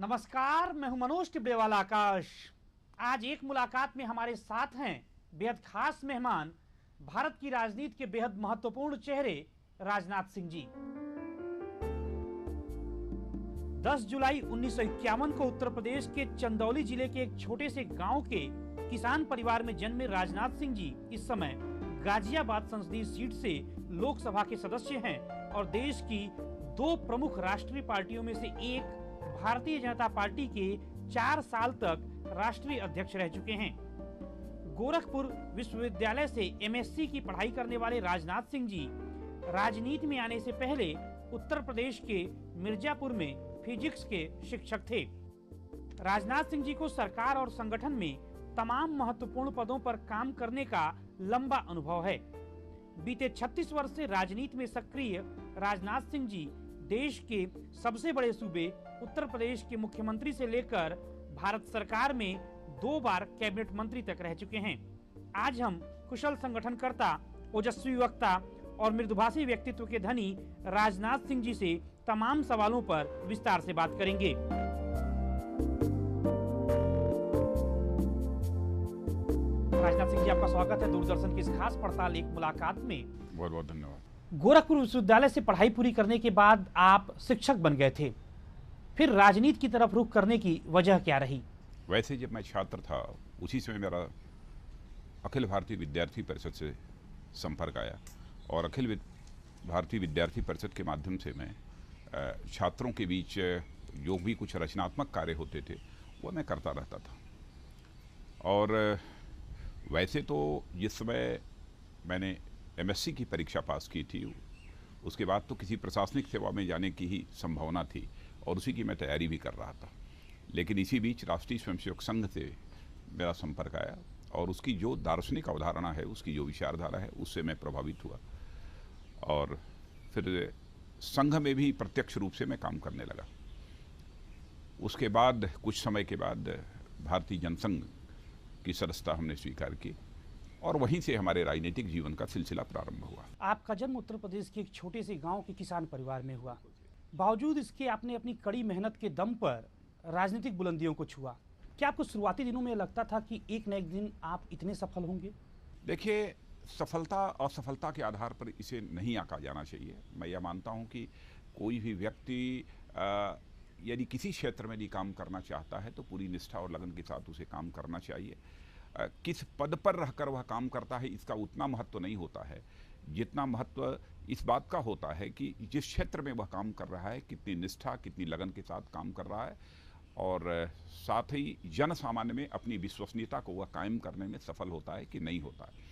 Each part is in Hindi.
नमस्कार, मैं हूं मनोज टिब्बेवाला आकाश। आज एक मुलाकात में हमारे साथ हैं बेहद खास मेहमान, भारत की राजनीति के बेहद महत्वपूर्ण चेहरे राजनाथ सिंह जी। 10 जुलाई 1951 को उत्तर प्रदेश के चंदौली जिले के एक छोटे से गांव के किसान परिवार में जन्मे राजनाथ सिंह जी इस समय गाजियाबाद संसदीय सीट से लोकसभा के सदस्य हैं और देश की दो प्रमुख राष्ट्रीय पार्टियों में से एक भारतीय जनता पार्टी के 4 साल तक राष्ट्रीय अध्यक्ष रह चुके हैं। गोरखपुर विश्वविद्यालय से एमएससी की पढ़ाई करने वाले राजनाथ सिंह जी राजनीति में आने से पहले उत्तर प्रदेश के मिर्जापुर में फिजिक्स के शिक्षक थे। राजनाथ सिंह जी को सरकार और संगठन में तमाम महत्वपूर्ण पदों पर काम करने का लंबा अनुभव है। बीते 36 वर्ष से राजनीति में सक्रिय राजनाथ सिंह जी देश के सबसे बड़े सूबे उत्तर प्रदेश के मुख्यमंत्री से लेकर भारत सरकार में 2 बार कैबिनेट मंत्री तक रह चुके हैं। आज हम कुशल संगठनकर्ता, ओजस्वी वक्ता और मृदुभाषी व्यक्तित्व के धनी राजनाथ सिंह जी से तमाम सवालों पर विस्तार से बात करेंगे। राजनाथ सिंह जी, आपका स्वागत है दूरदर्शन की इस खास पड़ताल एक मुलाकात में। बहुत बहुत धन्यवाद। गोरखपुर विश्वविद्यालय से पढ़ाई पूरी करने के बाद आप शिक्षक बन गए थे, फिर राजनीति की तरफ रुख करने की वजह क्या रही? वैसे जब मैं छात्र था उसी समय मेरा अखिल भारतीय विद्यार्थी परिषद से संपर्क आया और अखिल भारतीय विद्यार्थी परिषद के माध्यम से मैं छात्रों के बीच जो भी कुछ रचनात्मक कार्य होते थे वो मैं करता रहता था। और वैसे तो जिस समय मैंने एमएससी की परीक्षा पास की थी उसके बाद तो किसी प्रशासनिक सेवा में जाने की ही संभावना थी और उसी की मैं तैयारी भी कर रहा था। लेकिन इसी बीच राष्ट्रीय स्वयंसेवक संघ से मेरा संपर्क आया और उसकी जो दार्शनिक अवधारणा है, उसकी जो विचारधारा है, उससे मैं प्रभावित हुआ और फिर संघ में भी प्रत्यक्ष रूप से मैं काम करने लगा। उसके बाद कुछ समय के बाद भारतीय जनसंघ की सदस्यता हमने स्वीकार की और वहीं से हमारे राजनीतिक जीवन का सिलसिला प्रारंभ हुआ। आपका जन्म उत्तर प्रदेश के एक छोटे से गांव के किसान परिवार में हुआ। बावजूद इसके आपने अपनी कड़ी मेहनत के दम पर राजनीतिक बुलंदियों को छुआ। क्या आपको शुरुआती दिनों में लगता था कि एक न एक दिन आप इतने सफल होंगे? देखिए, सफलता असफलता के आधार पर इसे नहीं आंका जाना चाहिए। मैं यह मानता हूं कि कोई भी व्यक्ति यदि किसी क्षेत्र में भी काम करना चाहता है तो पूरी निष्ठा और लगन के साथ उसे काम करना चाहिए। किस पद पर रहकर वह काम करता है इसका उतना महत्व नहीं होता है जितना महत्व इस बात का होता है कि जिस क्षेत्र में वह काम कर रहा है कितनी निष्ठा, कितनी लगन के साथ काम कर रहा है और साथ ही जन सामान्य में अपनी विश्वसनीयता को वह कायम करने में सफल होता है कि नहीं होता है।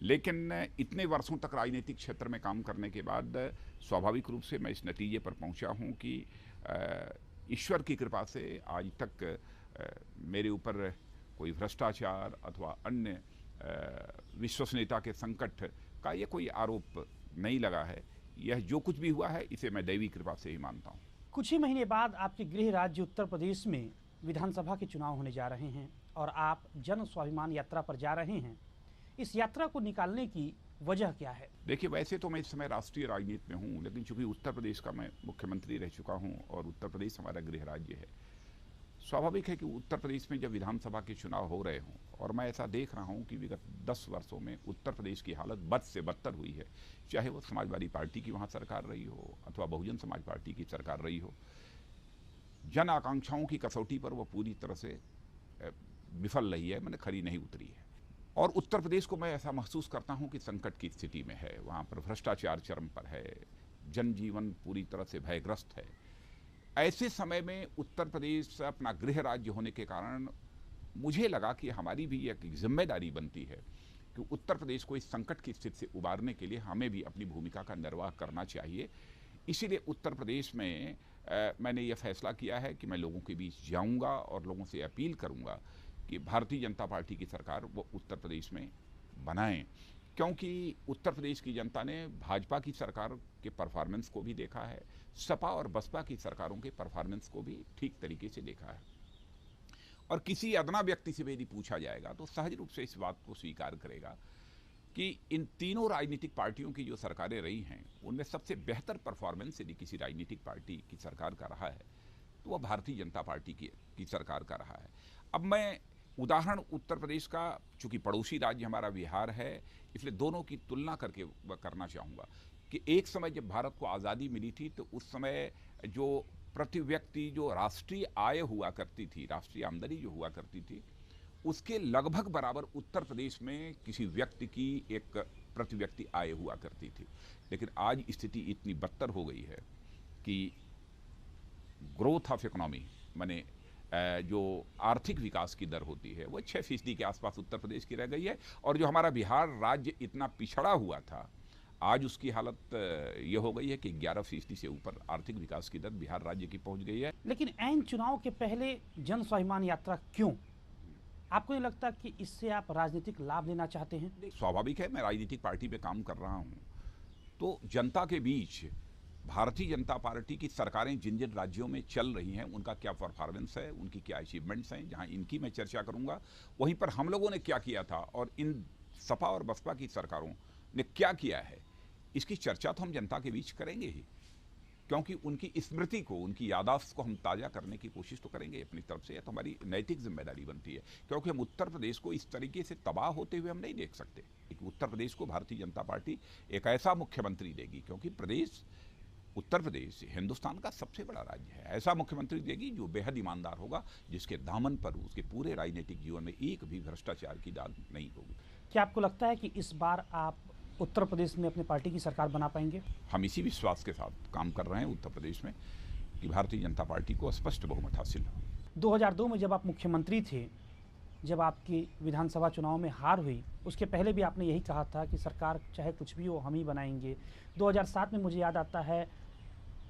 लेकिन इतने वर्षों तक राजनीतिक क्षेत्र में काम करने के बाद स्वाभाविक रूप से मैं इस नतीजे पर पहुंचा हूं कि ईश्वर की कृपा से आज तक मेरे ऊपर कोई भ्रष्टाचार अथवा अन्य विश्वसनीयता के संकट का ये कोई आरोप नहीं लगा है। यह जो कुछ भी हुआ है इसे मैं दैवी कृपा से ही मानता हूँ। कुछ ही महीने बाद आपके गृह राज्य उत्तर प्रदेश में विधानसभा के चुनाव होने जा रहे हैं और आप जन स्वाभिमान यात्रा पर जा रहे हैं। इस यात्रा को निकालने की वजह क्या है? देखिए, वैसे तो मैं इस समय राष्ट्रीय राजनीति में हूँ, लेकिन चूंकि उत्तर प्रदेश का मैं मुख्यमंत्री रह चुका हूँ और उत्तर प्रदेश हमारा गृह राज्य है, स्वाभाविक है कि उत्तर प्रदेश में जब विधानसभा के चुनाव हो रहे हों और मैं ऐसा देख रहा हूं कि विगत 10 वर्षों में उत्तर प्रदेश की हालत बद से बदतर हुई है, चाहे वो समाजवादी पार्टी की वहां सरकार रही हो अथवा बहुजन समाज पार्टी की सरकार रही हो। जन आकांक्षाओं की कसौटी पर वो पूरी तरह से विफल रही है, मैंने खरी नहीं उतरी है। और उत्तर प्रदेश को मैं ऐसा महसूस करता हूँ कि संकट की स्थिति में है। वहाँ पर भ्रष्टाचार चरम पर है, जनजीवन पूरी तरह से भयग्रस्त है। ऐसे समय में उत्तर प्रदेश अपना गृह राज्य होने के कारण मुझे लगा कि हमारी भी एक जिम्मेदारी बनती है कि उत्तर प्रदेश को इस संकट की स्थिति से उबारने के लिए हमें भी अपनी भूमिका का निर्वाह करना चाहिए। इसीलिए उत्तर प्रदेश में मैंने यह फैसला किया है कि मैं लोगों के बीच जाऊंगा और लोगों से अपील करूंगा कि भारतीय जनता पार्टी की सरकार वो उत्तर प्रदेश में बनाएं, क्योंकि उत्तर प्रदेश की जनता ने भाजपा की सरकार के परफॉर्मेंस को भी देखा है, सपा और बसपा की सरकारों के परफॉर्मेंस को भी ठीक तरीके से देखा है। और किसी अदना व्यक्ति से भी यदि पूछा जाएगा तो सहज रूप से इस बात को स्वीकार करेगा कि इन तीनों राजनीतिक पार्टियों की जो सरकारें रही हैं उनमें सबसे बेहतर परफॉर्मेंस यदि किसी राजनीतिक पार्टी की सरकार का रहा है तो वह भारतीय जनता पार्टी की सरकार का रहा है। अब मैं उदाहरण उत्तर प्रदेश का, चूंकि पड़ोसी राज्य हमारा बिहार है, इसलिए दोनों की तुलना करके करना चाहूँगा कि एक समय जब भारत को आज़ादी मिली थी तो उस समय जो प्रति व्यक्ति जो राष्ट्रीय आय हुआ करती थी, राष्ट्रीय आमदनी जो हुआ करती थी, उसके लगभग बराबर उत्तर प्रदेश में किसी व्यक्ति की एक प्रति व्यक्ति आय हुआ करती थी। लेकिन आज स्थिति इतनी बदतर हो गई है कि ग्रोथ ऑफ इकोनॉमी, माने जो आर्थिक विकास की दर होती है वो 6% के आसपास उत्तर प्रदेश की रह गई है, और जो हमारा बिहार राज्य इतना पिछड़ा हुआ था, आज उसकी हालत ये हो गई है कि 11% से ऊपर आर्थिक विकास की दर बिहार राज्य की पहुंच गई है। लेकिन ऐन चुनाव के पहले जन स्वाभिमान यात्रा क्यों? आपको नहीं लगता कि इससे आप राजनीतिक लाभ लेना चाहते हैं? स्वाभाविक है, मैं राजनीतिक पार्टी में काम कर रहा हूं, तो जनता के बीच भारतीय जनता पार्टी की सरकारें जिन जिन राज्यों में चल रही हैं उनका क्या परफॉर्मेंस है, उनकी क्या अचीवमेंट्स हैं, जहां इनकी मैं चर्चा करूंगा, वहीं पर हम लोगों ने क्या किया था और इन सपा और बसपा की सरकारों ने क्या किया है, इसकी चर्चा तो हम जनता के बीच करेंगे ही, क्योंकि उनकी स्मृति को, उनकी यादाश्त को हम ताज़ा करने की कोशिश तो करेंगे अपनी तरफ से। तो हमारी नैतिक जिम्मेदारी बनती है, क्योंकि हम उत्तर प्रदेश को इस तरीके से तबाह होते हुए हम नहीं देख सकते। उत्तर प्रदेश को भारतीय जनता पार्टी एक ऐसा मुख्यमंत्री देगी, क्योंकि उत्तर प्रदेश हिंदुस्तान का सबसे बड़ा राज्य है, ऐसा मुख्यमंत्री देगी जो बेहद ईमानदार होगा, जिसके दामन पर उसके पूरे राजनीतिक जीवन में एक भी भ्रष्टाचार की दाग नहीं होगी। क्या आपको लगता है कि इस बार आप उत्तर प्रदेश में अपनी पार्टी की सरकार बना पाएंगे? हम इसी विश्वास के साथ काम कर रहे हैं उत्तर प्रदेश में कि भारतीय जनता पार्टी को स्पष्ट बहुमत हासिल हो। 2002 में जब आप मुख्यमंत्री थे, जब आपकी विधानसभा चुनाव में हार हुई, उसके पहले भी आपने यही कहा था कि सरकार चाहे कुछ भी हो हम ही बनाएंगे। 2007 में मुझे याद आता है,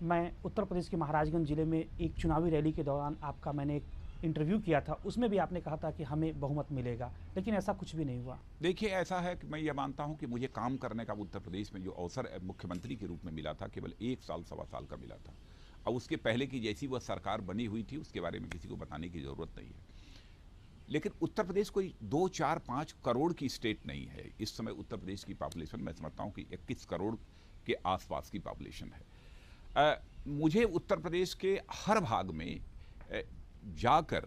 मैं उत्तर प्रदेश के महाराजगंज जिले में एक चुनावी रैली के दौरान आपका मैंने एक इंटरव्यू किया था, उसमें भी आपने कहा था कि हमें बहुमत मिलेगा, लेकिन ऐसा कुछ भी नहीं हुआ। देखिए, ऐसा है कि मैं ये मानता हूं कि मुझे काम करने का उत्तर प्रदेश में जो अवसर मुख्यमंत्री के रूप में मिला था, केवल 1 साल सवा साल का मिला था, और उसके पहले की जैसी वह सरकार बनी हुई थी उसके बारे में किसी को बताने की ज़रूरत नहीं है। लेकिन उत्तर प्रदेश कोई 2, 4, 5 करोड़ की स्टेट नहीं है। इस समय उत्तर प्रदेश की पॉपुलेशन मैं समझता हूँ कि 21 करोड़ के आसपास की पॉपुलेशन है। मुझे उत्तर प्रदेश के हर भाग में जाकर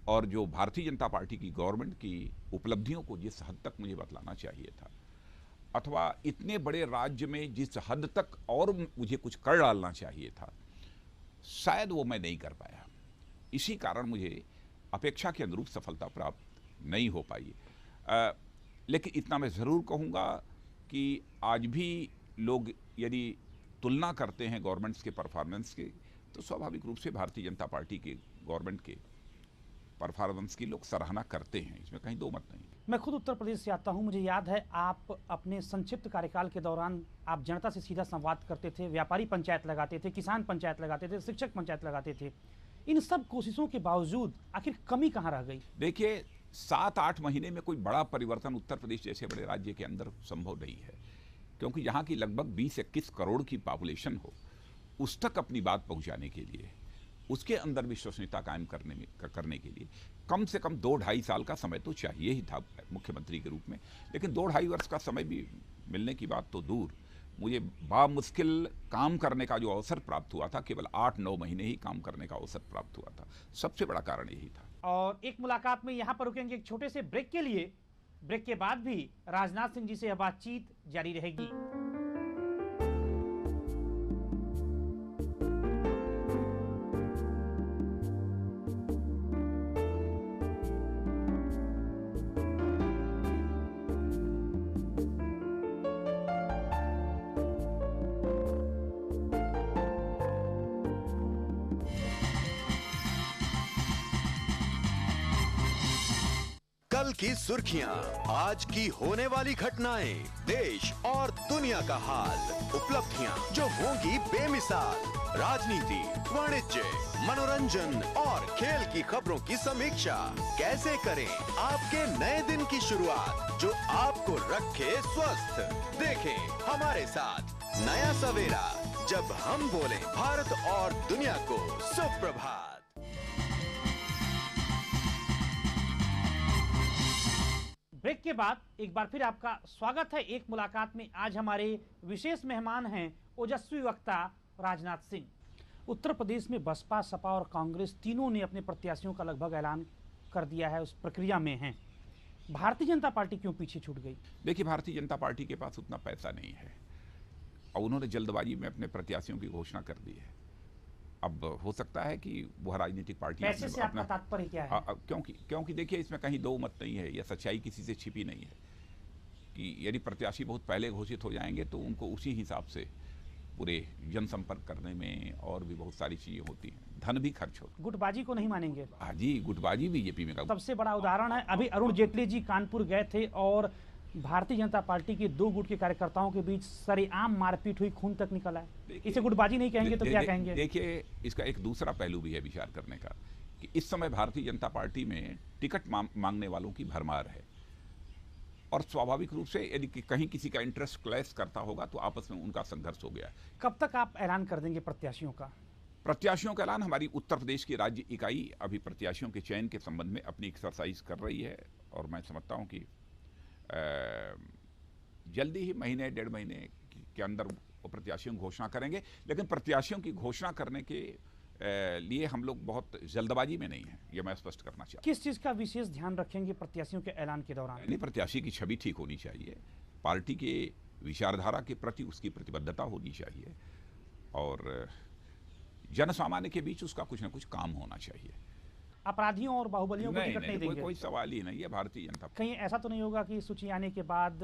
और जो भारतीय जनता पार्टी की गवर्नमेंट की उपलब्धियों को जिस हद तक मुझे बतलाना चाहिए था, अथवा इतने बड़े राज्य में जिस हद तक और मुझे कुछ कर डालना चाहिए था, शायद वो मैं नहीं कर पाया। इसी कारण मुझे अपेक्षा के अनुरूप सफलता प्राप्त नहीं हो पाई। लेकिन इतना मैं ज़रूर कहूँगा कि आज भी लोग यदि तुलना करते हैं गवर्नमेंट्स के परफॉर्मेंस के, तो स्वाभाविक रूप से भारतीय जनता पार्टी के गवर्नमेंट के परफॉर्मेंस की लोग सराहना करते हैं, इसमें कहीं दो मत नहीं। मैं खुद उत्तर प्रदेश से आता हूं, मुझे याद है आप अपने संक्षिप्त कार्यकाल के दौरान आप जनता से सीधा संवाद करते थे, व्यापारी पंचायत लगाते थे, किसान पंचायत लगाते थे, शिक्षक पंचायत लगाते थे। इन सब कोशिशों के बावजूद आखिर कमी कहाँ रह गई? देखिए, 7-8 महीने में कोई बड़ा परिवर्तन उत्तर प्रदेश जैसे बड़े राज्य के अंदर संभव नहीं है, क्योंकि यहाँ की लगभग 20-21 करोड़ की पॉपुलेशन हो, उस तक अपनी बात पहुँचाने के लिए, उसके अंदर विश्वसनीयता कायम करने के लिए कम से कम 2-2.5 साल का समय तो चाहिए ही था मुख्यमंत्री के रूप में। लेकिन 2-2.5 वर्ष का समय भी मिलने की बात तो दूर, मुझे बामुश्किल काम करने का जो अवसर प्राप्त हुआ था, केवल 8-9 महीने ही काम करने का अवसर प्राप्त हुआ था। सबसे बड़ा कारण यही था। और एक मुलाकात में यहाँ पर रुकेंगे एक छोटे से ब्रेक के लिए। ब्रेक के बाद भी राजनाथ सिंह जी से यह बातचीत जारी रहेगी। कल की सुर्खियां, आज की होने वाली घटनाएं, देश और दुनिया का हाल, उपलब्धियां जो होंगी बेमिसाल, राजनीति, वाणिज्य, मनोरंजन और खेल की खबरों की समीक्षा। कैसे करें आपके नए दिन की शुरुआत जो आपको रखे स्वस्थ। देखें हमारे साथ नया सवेरा, जब हम बोले भारत और दुनिया को सुप्रभात। ब्रेक के बाद एक बार फिर आपका स्वागत है एक मुलाकात में। आज हमारे विशेष मेहमान हैं ओजस्वी वक्ता राजनाथ सिंह। उत्तर प्रदेश में बसपा, सपा और कांग्रेस तीनों ने अपने प्रत्याशियों का लगभग ऐलान कर दिया है, उस प्रक्रिया में हैं। भारतीय जनता पार्टी क्यों पीछे छूट गई? देखिए, भारतीय जनता पार्टी के पास उतना पैसा नहीं है और उन्होंने जल्दबाजी में अपने प्रत्याशियों की घोषणा कर दी है। अब हो सकता है कि वह राजनीतिक पार्टी पैसे से आपका तात्पर्य क्या है? क्योंकि देखिए, इसमें कहीं दो मत नहीं है, यह सच्चाई किसी से छिपी नहीं है कि यदि प्रत्याशी बहुत पहले घोषित हो जाएंगे तो उनको उसी हिसाब से पूरे जनसंपर्क करने में और भी बहुत सारी चीजें होती हैं, धन भी खर्च होता है। गुटबाजी को नहीं मानेंगे? हाँ जी, गुटबाजी बीजेपी में सबसे बड़ा उदाहरण है, अभी अरुण जेटली जी कानपुर गए थे और भारतीय जनता पार्टी के दो गुट के कार्यकर्ताओं के बीच सरेआम मारपीट हुई, खून तक निकला है। इसे गुटबाजी नहीं कहेंगे तो क्या कहेंगे? देखिए, इसका एक दूसरा पहलू भी है विचार करने का कि इस समय भारतीय जनता पार्टी में टिकट मांगने वालों की भरमार है और स्वाभाविक रूप से यदि कहीं किसी का इंटरेस्ट क्लैश करता होगा तो आपस में उनका संघर्ष हो गया। कब तक आप ऐलान कर देंगे प्रत्याशियों का? प्रत्याशियों का ऐलान हमारी उत्तर प्रदेश की राज्य इकाई अभी प्रत्याशियों के चयन के संबंध में अपनी एक्सरसाइज कर रही है और मैं समझता हूं कि जल्दी ही महीने डेढ़ महीने के अंदर वो प्रत्याशियों की घोषणा करेंगे। लेकिन प्रत्याशियों की घोषणा करने के लिए हम लोग बहुत जल्दबाजी में नहीं है, ये मैं स्पष्ट करना चाहता हूं। किस चीज का विशेष ध्यान रखेंगे प्रत्याशियों के ऐलान के दौरान? नहीं, प्रत्याशी की छवि ठीक होनी चाहिए, पार्टी के विचारधारा के प्रति उसकी प्रतिबद्धता होनी चाहिए और जन सामान्य के बीच उसका कुछ न कुछ काम होना चाहिए। अपराधियों और बाहुबलियों को टिकट नहीं देंगे? कोई सवाल ही नहीं है। भारतीय जनता कहीं ऐसा तो नहीं होगा कि सूची आने के बाद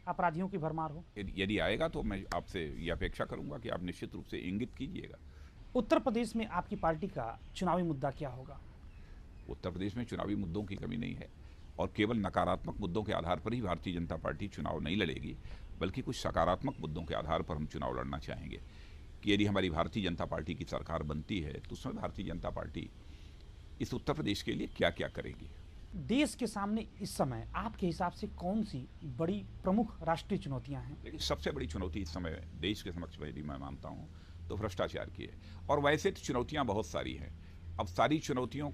अपराधियों की भरमार हो? यदि आएगा तो मैं आपसे ये अपेक्षा करूंगा कि आप निश्चित रूप से इंगित कीजिएगा। उत्तर प्रदेश में आपकी पार्टी का चुनावी मुद्दा क्या होगा? उत्तर प्रदेश में चुनावी मुद्दों की कमी नहीं है और केवल नकारात्मक मुद्दों के आधार पर ही भारतीय जनता पार्टी चुनाव नहीं लड़ेगी, बल्कि कुछ सकारात्मक मुद्दों के आधार पर हम चुनाव लड़ना चाहेंगे कि यदि हमारी भारतीय जनता पार्टी की सरकार बनती है तो उसमें भारतीय जनता पार्टी इस उत्तर प्रदेश के लिए क्या क्या करेगी। देश के सामने इस समय आपके हिसाब से कौन सी बड़ी प्रमुख राष्ट्रीय चुनौतियां हैं? लेकिन सबसे बड़ी चुनौती इस समय देश के समक्ष यदि मैं मानता हूं तो भ्रष्टाचार की है और वैसे तो चुनौतियां बहुत सारी हैं। अब सारी चुनौतियों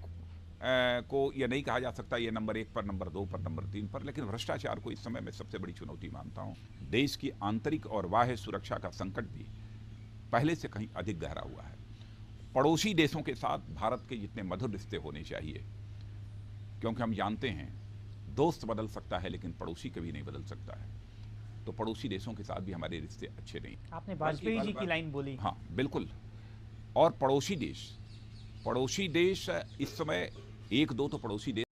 को यह नहीं कहा जा सकता ये नंबर 1 पर, नंबर 2 पर, नंबर 3 पर, लेकिन भ्रष्टाचार को इस समय मैं सबसे बड़ी चुनौती मानता हूं। देश की आंतरिक और बाह्य सुरक्षा का संकट भी पहले से कहीं अधिक गहरा हुआ है। पड़ोसी देशों के साथ भारत के जितने मधुर रिश्ते होने चाहिए, क्योंकि हम जानते हैं दोस्त बदल सकता है लेकिन पड़ोसी कभी नहीं बदल सकता है, तो पड़ोसी देशों के साथ भी हमारे रिश्ते अच्छे नहीं। आपने वाजपेयी जी की लाइन बोली। हाँ बिल्कुल। और पड़ोसी देश इस समय 1-2 तो पड़ोसी देश